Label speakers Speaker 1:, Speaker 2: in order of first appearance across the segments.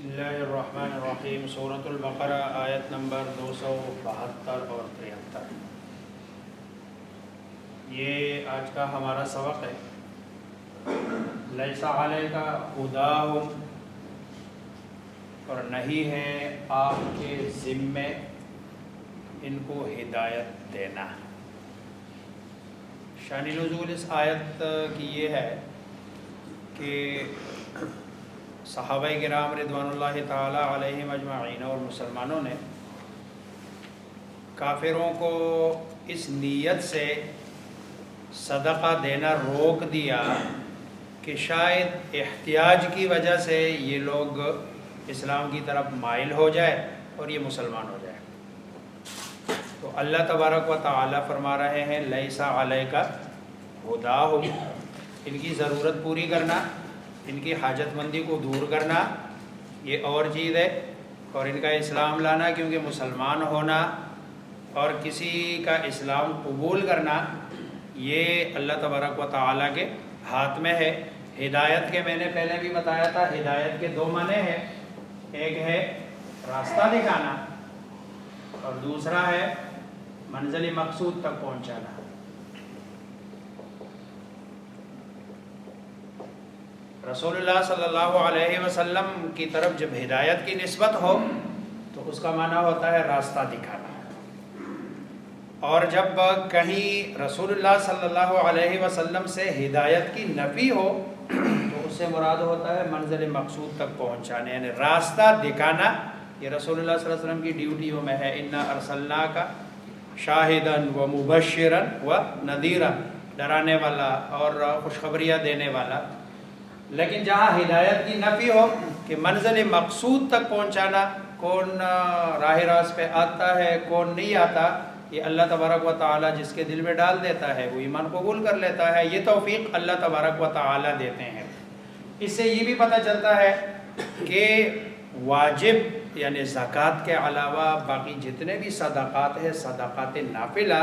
Speaker 1: بسم اللہ الرحمن الرحیم۔ سورۃ البقرہ آیت نمبر 272 اور 73، یہ آج کا ہمارا سبق ہے۔ لیس علیک ھداھم، اور نہیں ہے آپ کے ذمے ان کو ہدایت دینا۔ شان نزول اس آیت کی یہ ہے کہ صحابہ کرام رضوان اللہ تعالی علیہم اجمعین اور مسلمانوں نے کافروں کو اس نیت سے صدقہ دینا روک دیا کہ شاید احتیاج کی وجہ سے یہ لوگ اسلام کی طرف مائل ہو جائے اور یہ مسلمان ہو جائے۔ تو اللہ تبارک و تعالی فرما رہے ہیں لیس علیک ھداھم، ان کی ضرورت پوری کرنا، ان کی حاجت مندی کو دور کرنا یہ اور چیز ہے، اور ان کا اسلام لانا، کیونکہ مسلمان ہونا اور کسی کا اسلام قبول کرنا یہ اللہ تبارک و تعالیٰ کے ہاتھ میں ہے۔ ہدایت کے میں نے پہلے بھی بتایا تھا، ہدایت کے دو معنی ہیں، ایک ہے راستہ دکھانا اور دوسرا ہے منزل مقصود تک پہنچانا۔ رسول اللہ صلی اللہ علیہ وسلم کی طرف جب ہدایت کی نسبت ہو تو اس کا معنی ہوتا ہے راستہ دکھانا، اور جب کہیں رسول اللہ صلی اللہ علیہ وسلم سے ہدایت کی نفی ہو تو اس سے مراد ہوتا ہے منزل مقصود تک پہنچانے، یعنی راستہ دکھانا۔ یہ رسول اللہ صلی اللہ علیہ وسلم کی ڈیوٹیوں میں ہے، انا ارسلناک شاہدا و مبشرا و نذیرا، ڈرانے والا اور خوشخبریاں دینے والا۔ لیکن جہاں ہدایت کی نفی ہو کہ منزل مقصود تک پہنچانا، کون راہ راست پہ آتا ہے کون نہیں آتا، یہ اللہ تبارک و تعالیٰ جس کے دل میں ڈال دیتا ہے وہ ایمان قبول کر لیتا ہے، یہ توفیق اللہ تبارک و تعالیٰ دیتے ہیں۔ اس سے یہ بھی پتہ چلتا ہے کہ واجب یعنی زکوٰۃ کے علاوہ باقی جتنے بھی صدقات ہیں، صدقات نافلہ،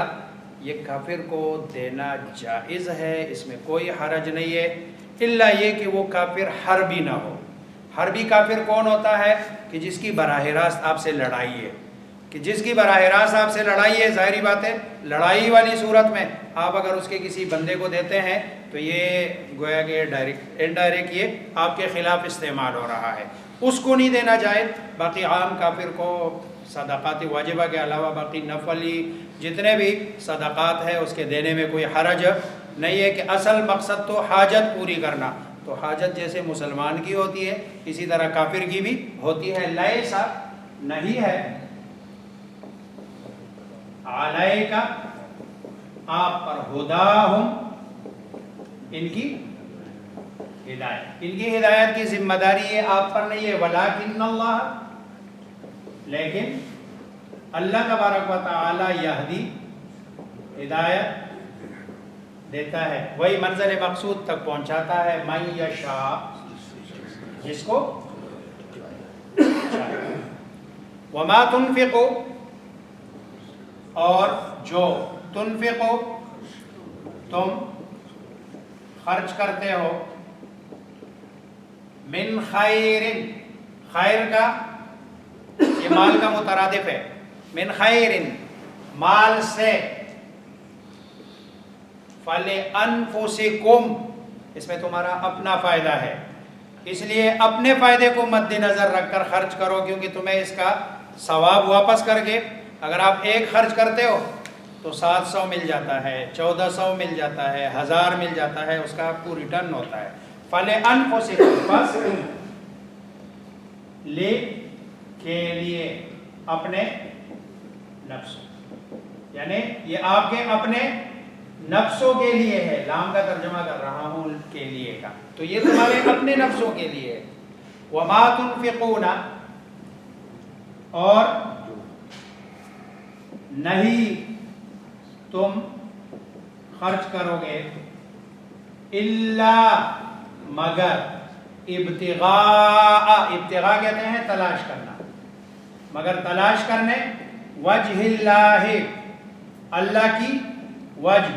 Speaker 1: یہ کافر کو دینا جائز ہے، اس میں کوئی حرج نہیں ہے، اللہ یہ کہ وہ کافر حربی نہ ہو۔ حربی کافر کون ہوتا ہے؟ کہ جس کی براہ راست آپ سے لڑائی ہے، کہ جس کی براہ راست آپ سے لڑائی ہے، ظاہری بات ہے لڑائی والی صورت میں آپ اگر اس کے کسی بندے کو دیتے ہیں تو یہ گویا کہ انڈائریکٹ یہ آپ کے خلاف استعمال ہو رہا ہے، اس کو نہیں دینا جائز۔ باقی عام کافر کو صدقات واجبہ کے علاوہ باقی نفلی جتنے بھی صدقات ہیں اس کے دینے میں کوئی حرج نہیں ہے، کہ اصل مقصد تو حاجت پوری کرنا، تو حاجت جیسے مسلمان کی ہوتی ہے اسی طرح کافر کی بھی ہوتی ہے۔ لیسا نہیں ہے، علیکا آپ پر، ھداھم ان کی ہدایت، ان کی ہدایت کی ذمہ داری یہ آپ پر نہیں ہے، ولکن اللہ، لیکن اللہ تبارک و تعالی یہدی ہدایت دیتا ہے، وہی منزل مقصود تک پہنچاتا ہے، من یشاء جس کو چاہے۔ وما تنفقوا، اور جو تنفقوا تم خرچ کرتے ہو، من خیر، خیر کا یہ مال کا مترادف ہے، من خیر مال سے، فَلِأَنفُسِكُمْ اس میں تمہارا اپنا فائدہ ہے، اس لیے اپنے فائدے کو مد نظر رکھ کر خرچ کرو، کیونکہ تمہیں اس کا ثواب واپس کر کے اگر آپ ایک خرچ کرتے ہو تو 700 مل جاتا ہے، 1400 مل جاتا ہے، 1000 مل جاتا ہے، اس کا آپ کو ریٹرن ہوتا ہے۔ فَلِأَنفُسِكُمْ، بس لے کے لیے، اپنے نفس، یعنی یہ آپ کے اپنے نفسوں کے لیے ہے، لام کا ترجمہ کر رہا ہوں کے لیے کا، تو یہ تمہارے اپنے نفسوں کے لیے ہے۔ وما تنفقون، اور نہیں تم خرچ کرو گے، الا مگر، ابتغاء، ابتغاء کہتے ہیں تلاش کرنا، مگر تلاش کرنے، وجہ اللہ، اللہ کی وجہ،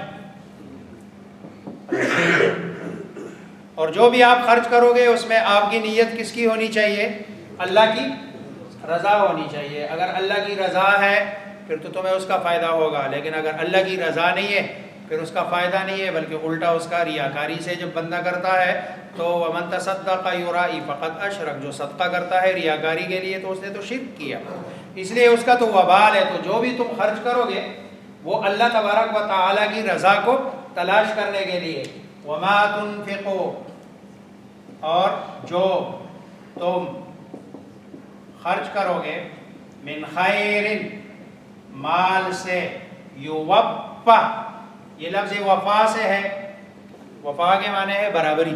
Speaker 1: اور جو بھی آپ خرچ کرو گے اس میں آپ کی نیت کس کی ہونی چاہیے؟ اللہ کی رضا ہونی چاہیے. اگر اللہ کی رضا ہے پھر تو تمہیں اس کا فائدہ ہوگا، لیکن اگر اللہ کی رضا نہیں ہے پھر اس کا فائدہ نہیں ہے، بلکہ الٹا اس کا ریاکاری سے جب بندہ کرتا ہے تو وَمَن تَصَدَّقَ يُرَائِي فَقَدْ أَشْرَكَ، جو صدقہ کرتا ہے ریاکاری کے لیے تو اس نے تو شرک کیا، اس لیے اس کا تو وبال ہے. تو جو بھی تم خرچ کرو گے وہ اللہ تبارک و تعالیٰ کی رضا کو تلاش کرنے کے لیے. وَمَا تُنْفِقُوا، اور جو تم خرچ کرو گے، من خیر، مال سے، یوفا، یہ لفظ وفا سے ہے. وفا کے معنی ہے برابری.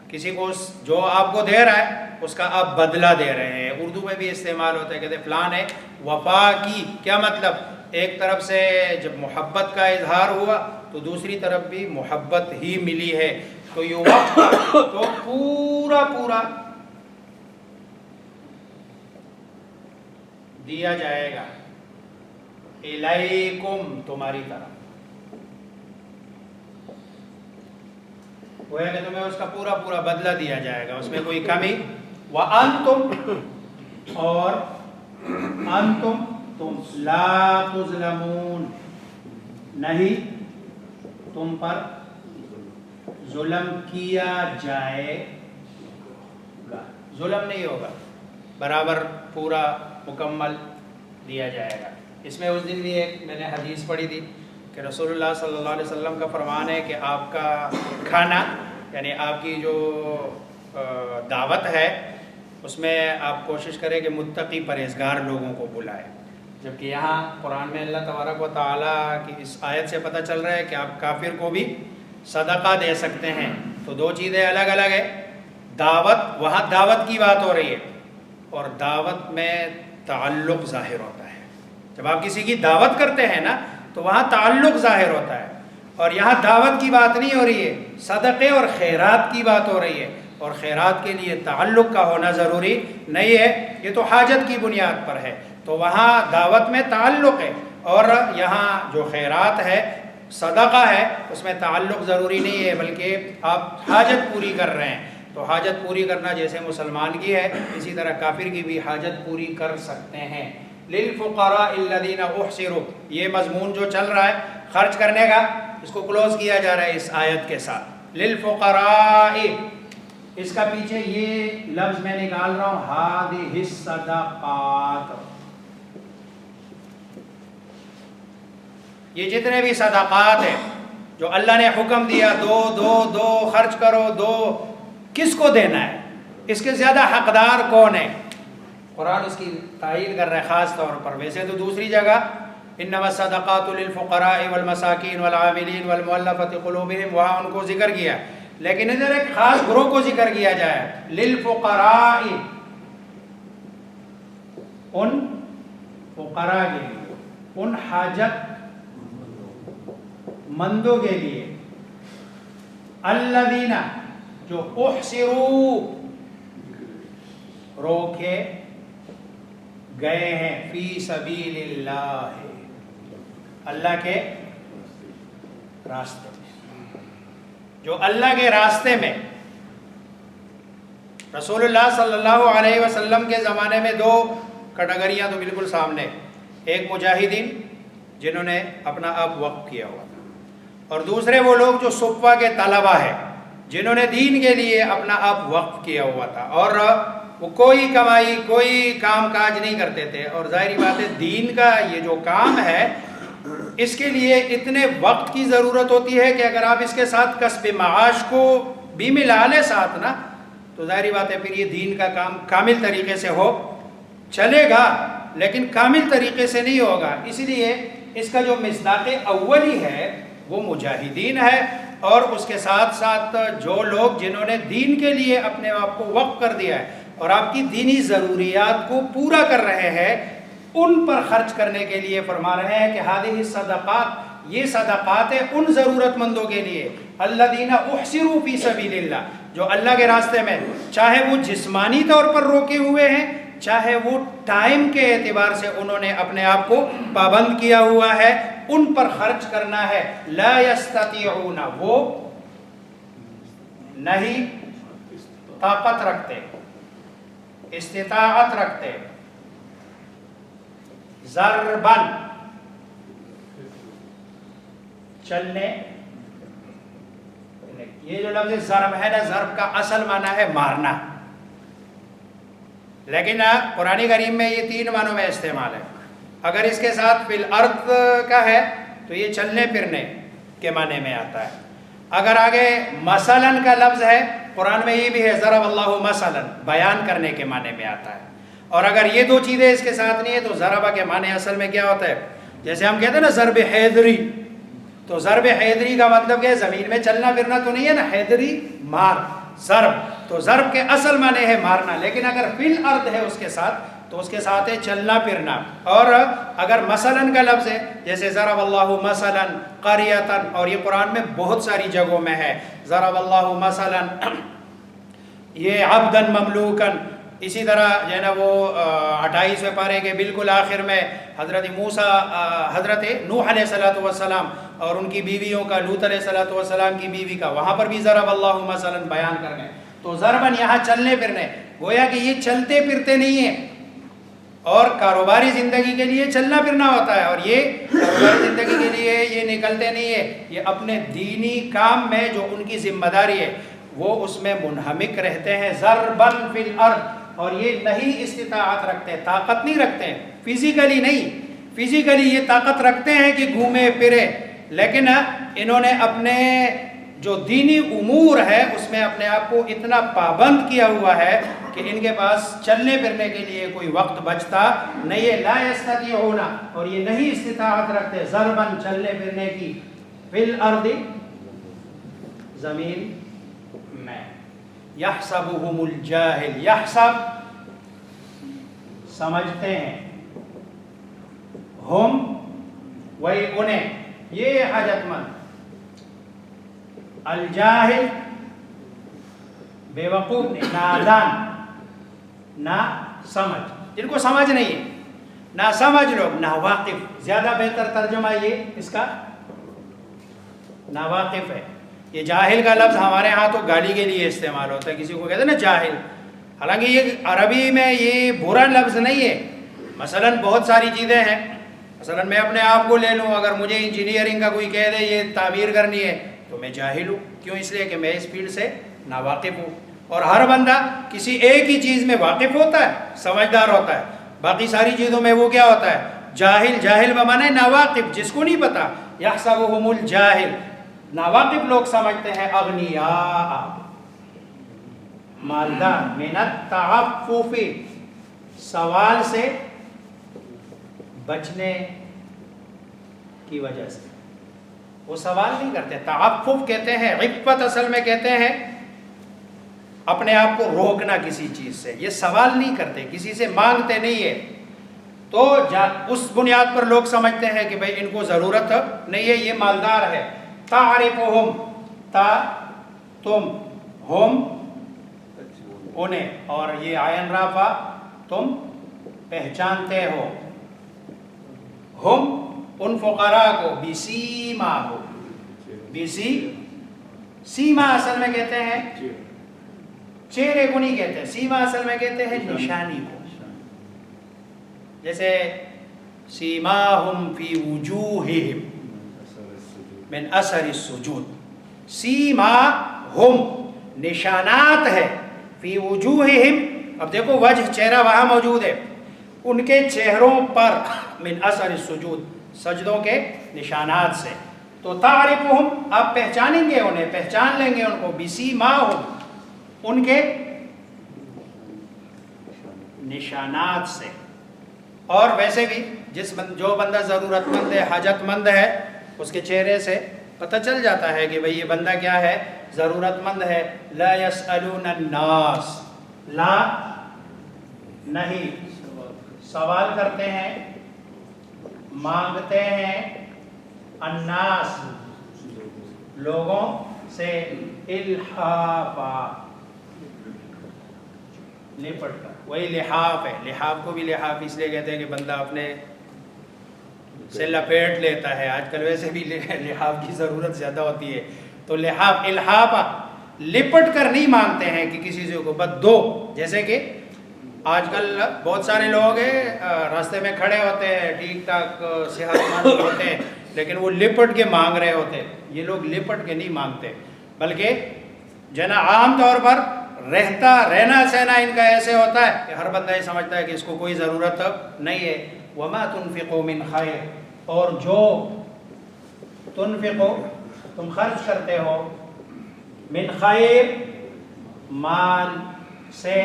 Speaker 1: کسی کو جو آپ کو دے رہا ہے اس کا آپ بدلہ دے رہے ہیں. اردو میں بھی استعمال ہوتا ہے، کہتے ہیں فلاں نے وفا کی. کیا مطلب؟ ایک طرف سے جب محبت کا اظہار ہوا تو دوسری طرف بھی محبت ہی ملی ہے. تو یوفا تو پورا پورا دیا جائے گا، الیکم، تمہاری طرف. وہ ہے کہ تمہیں اس کا پورا پورا بدلہ دیا جائے گا، اس میں کوئی کمی. وَأَنْتُمْ، اور انتم، تم، لا تظلمون، نہیں تم پر ظلم کیا جائے گا. ظلم نہیں ہوگا، برابر پورا مکمل دیا جائے گا. اس میں اس دن بھی ایک میں نے حدیث پڑھی تھی کہ رسول اللہ صلی اللہ علیہ وسلم کا فرمان ہے کہ آپ کا کھانا، یعنی آپ کی جو دعوت ہے اس میں آپ کوشش کریں کہ متقی پرہیزگار لوگوں کو بلائیں. جبکہ یہاں قرآن میں اللہ تبارک و تعالیٰ کی اس آیت سے پتہ چل رہا ہے کہ آپ کافر کو بھی صدقہ دے سکتے ہیں. تو دو چیزیں الگ الگ ہیں. دعوت، وہاں دعوت کی بات ہو رہی ہے، اور دعوت میں تعلق ظاہر ہوتا ہے. جب آپ کسی کی دعوت کرتے ہیں نا تو وہاں تعلق ظاہر ہوتا ہے، اور یہاں دعوت کی بات نہیں ہو رہی ہے، صدقے اور خیرات کی بات ہو رہی ہے. اور خیرات کے لیے تعلق کا ہونا ضروری نہیں ہے، یہ تو حاجت کی بنیاد پر ہے. تو وہاں دعوت میں تعلق ہے، اور یہاں جو خیرات ہے، صدقہ ہے، اس میں تعلق ضروری نہیں ہے، بلکہ آپ حاجت پوری کر رہے ہیں. تو حاجت پوری کرنا جیسے مسلمان کی ہے، اسی طرح کافر کی بھی حاجت پوری کر سکتے ہیں. للفقراء الذین احصروا، یہ مضمون جو چل رہا ہے خرچ کرنے کا، اس کو کلوز کیا جا رہا ہے اس آیت کے ساتھ. للفقراء، اس کا پیچھے یہ لفظ میں نکال رہا ہوں، ہذہ الصدقات، یہ جتنے بھی صدقات ہیں جو اللہ نے حکم دیا، دو دو دو، خرچ کرو، دو، کس کو دینا ہے، اس کے زیادہ حقدار کون ہے؟ قرآن اس کی تائید کر رہا ہے خاص طور پر. ویسے تو دوسری جگہ انما الصدقات للفقراء والمساکین والعاملین والمؤلفۃ قلوبہم، وہاں ان کو ذکر کیا، لیکن ادھر ایک خاص گروہ کو ذکر کیا جائے، للفقراء، ان فقراء کے لیے، ان حاجت مندوں کے لیے، الذین، جو احصروا، روکے گئے ہیں، فی سبیل اللہ، اللہ کے راستے میں، جو اللہ کے راستے میں. رسول اللہ صلی اللہ علیہ وسلم کے زمانے میں دو کیٹیگریاں تو بالکل سامنے. ایک مجاہدین جنہوں نے اپنا آپ وقف کیا ہوا تھا، اور دوسرے وہ لوگ جو صفوہ کے طلبہ ہیں جنہوں نے دین کے لیے اپنا آپ وقف کیا ہوا تھا، اور وہ کوئی کمائی، کوئی کام کاج نہیں کرتے تھے. اور ظاہری بات ہے دین کا یہ جو کام ہے اس کے لیے اتنے وقت کی ضرورت ہوتی ہے کہ اگر آپ اس کے ساتھ کسب معاش کو بھی ملا لیں ساتھ نا، تو ظاہری بات ہے پھر یہ دین کا کام کامل طریقے سے ہو چلے گا، لیکن کامل طریقے سے نہیں ہوگا. اس لیے اس کا جو مصداق اولی ہے وہ مجاہدین ہے، اور اس کے ساتھ ساتھ جو لوگ جنہوں نے دین کے لیے اپنے آپ کو وقف کر دیا ہے اور آپ کی دینی ضروریات کو پورا کر رہے ہیں، ان پر خرچ کرنے کے لیے فرما رہے ہیں کہ ہذہ الصدقات، یہ صدقات ہیں ان ضرورت مندوں کے لیے، الذین احصروا فی سبیل اللہ، جو اللہ کے راستے میں، چاہے وہ جسمانی طور پر روکے ہوئے ہیں، چاہے وہ ٹائم کے اعتبار سے انہوں نے اپنے آپ کو پابند کیا ہوا ہے، ان پر خرچ کرنا ہے. لا یستطیعون، وہ نہیں طاقت رکھتے، استطاعت رکھتے. ضربن چلنے. یہ جو لفظ ضرب ہے نا، ضرب کا اصل معنی ہے مارنا، لیکن قرآن کریم میں یہ 3 معنوں میں استعمال ہے. اگر اس کے ساتھ فی الارض کا ہے تو یہ چلنے پھرنے کے معنی میں آتا ہے. اگر آگے مثلاً کا لفظ ہے قرآن میں یہ بھی ہے ضرب اللہ مثلاً، بیان کرنے کے معنی میں آتا ہے. اور اگر یہ 2 چیزیں اس کے ساتھ نہیں ہے تو ضربہ کے معنی اصل میں کیا ہوتا ہے؟ جیسے ہم کہتے ہیں نا ضرب حیدری، تو ضرب حیدری کا مطلب کیا ہے؟ زمین میں چلنا پھرنا تو نہیں ہے نا، حیدری مار. ضرب تو ضرب کے اصل معنی ہے مارنا، لیکن اگر فی الارض ہے اس کے ساتھ تو اس کے ساتھ ہے چلنا پھرنا. اور اگر مثلاً کا لفظ ہے جیسے ضرب اللہ مثلاً قریۃ، اور یہ قرآن میں بہت ساری جگہوں میں ہے ضرب اللہ مثلاً یہ عبدا مملوکا. اسی طرح جو ہے نا وہ 28ویں پارے کے بالکل آخر میں حضرت موسیٰ حضرت نوح علیہ السلام اور ان کی بیویوں کا، لوط علیہ السلام کی بیوی کا، وہاں پر بھی ضرب اللہ مثلا بیان کر گئے. تو ضربن یہاں چلنے پھرنے، گویا کہ یہ چلتے پھرتے نہیں ہیں، اور کاروباری زندگی کے لیے چلنا پھرنا ہوتا ہے، اور یہ کاروباری زندگی کے لیے یہ نکلتے نہیں ہیں، یہ اپنے دینی کام میں جو ان کی ذمہ داری ہے وہ اس میں منہمک رہتے ہیں. ضربن فی الارض، اور یہ نہیں استطاعت رکھتے، طاقت نہیں رکھتے ہیں، فزیکلی نہیں. فزیکلی یہ طاقت رکھتے ہیں کہ گھومے پھرے، لیکن انہوں نے اپنے جو دینی امور ہے اس میں اپنے آپ کو اتنا پابند کیا ہوا ہے کہ ان کے پاس چلنے پھرنے کے لیے کوئی وقت بچتا نہیں ہے. لا یستطیعون، اور یہ نہیں استطاعت رکھتے ضربن چلنے پھرنے کی، فی الارض زمین میں. یحسبہم الجاہل، یحسب سمجھتے ہیں، ہم وہی انہیں، یہ حاجت مند، الجاہل بے وقوف، نادان، نہ سمجھ، جن کو سمجھ نہیں ہے، نہ سمجھ لوگ، نہ واقف. زیادہ بہتر ترجمہ یہ اس کا نہ واقف ہے. یہ جاہل کا لفظ ہمارے ہاں تو گالی کے لیے استعمال ہوتا ہے، کسی کو کہتے ہیں نا جاہل، حالانکہ یہ عربی میں یہ برا لفظ نہیں ہے. مثلا بہت ساری چیزیں ہیں، مثلا میں اپنے آپ کو لے لوں، اگر مجھے انجینئرنگ کا کوئی کہہ دے یہ تعبیر کرنی ہے تو میں جاہل ہوں. کیوں؟ اس لیے کہ میں اس فیلڈ سے ناواقف ہوں. اور ہر بندہ کسی ایک ہی چیز میں واقف ہوتا ہے، سمجھدار ہوتا ہے، باقی ساری چیزوں میں وہ کیا ہوتا ہے؟ جاہل. جاہل بمانے ناواقف، جس کو نہیں پتا. یحسبہم الجاہل، ناواقف لوگ سمجھتے ہیں اغنیاء، مالدار. من التعفف، سوال سے بچنے کی وجہ سے وہ سوال نہیں کرتے. تعفف کہتے ہیں، عفت اصل میں کہتے ہیں اپنے آپ کو روکنا کسی چیز سے. یہ سوال نہیں کرتے، کسی سے مانگتے نہیں ہے. تو اس بنیاد پر لوگ سمجھتے ہیں کہ بھئی ان کو ضرورت نہیں ہے، یہ مالدار ہے. تعرفہم، تا تم، ہم انہیں، اور یہ عین رافع تم پہچانتے ہو، ہم ان فقراء کو، بسیما ہو. سیما اصل میں کہتے ہیں چہرے کو نہیں کہتے، سیما اصل میں کہتے ہیں نشانی کو. جیسے سیماہم فی وجوہہم من اثر السجود. سیما ہم نشانات ہے، فی وجوہہم. اب دیکھو وجہ، چہرہ وہاں موجود ہے، ان کے چہروں پر، من اثر السجود، سجدوں کے نشانات سے. تو تعرفہم، آپ پہچانیں گے انہیں، پہچان لیں گے ان کو، بسیماہم، ان کے نشانات سے. اور ویسے بھی جو بندہ ضرورت مند ہے، حاجت مند ہے، اس کے چہرے سے پتہ چل جاتا ہے کہ بھئی یہ بندہ کیا ہے؟ ضرورت مند ہے. لا یسألون الناس، لا نہیں، سوال کرتے ہیں، مانگتے ہیں، الناس لوگوں سے، الحافا لپٹ کر. وہی لحاف ہے. لحاف کو بھی لحاف اس لیے کہتے ہیں کہ بندہ اپنے سے لپیٹ لیتا ہے. آج کل ویسے بھی لحاف کی ضرورت زیادہ ہوتی ہے. تو لحاف، الحافا، لپٹ کر نہیں مانگتے ہیں کہ کسی سے کو بس دو. جیسے کہ آج کل بہت سارے لوگ ہیں راستے میں کھڑے ہوتے ہیں ٹھیک ٹھاک صحت مند ہوتے ہیں لیکن وہ لپٹ کے مانگ رہے ہوتے ہیں. یہ لوگ لپٹ کے نہیں مانگتے بلکہ جنا عام طور پر رہنا سہنا ان کا ایسے ہوتا ہے کہ ہر بندہ یہ سمجھتا ہے کہ اس کو کوئی ضرورت نہیں ہے. وما تنفقوا من خیر، اور جو تنفقو تم خرچ کرتے ہو، من خیر مال سے،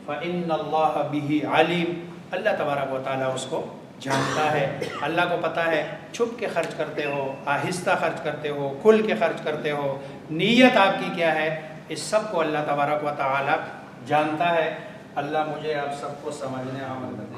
Speaker 1: فإن اللہ بہ علیم، اللہ تبارک و تعالیٰ اس کو جانتا ہے. اللہ کو پتہ ہے چھپ کے خرچ کرتے ہو، آہستہ خرچ کرتے ہو، کھل کے خرچ کرتے ہو، نیت آپ کی کیا ہے، اس سب کو اللہ تبارک و تعالیٰ جانتا ہے. اللہ مجھے آپ سب کو سمجھنے عمل کرنے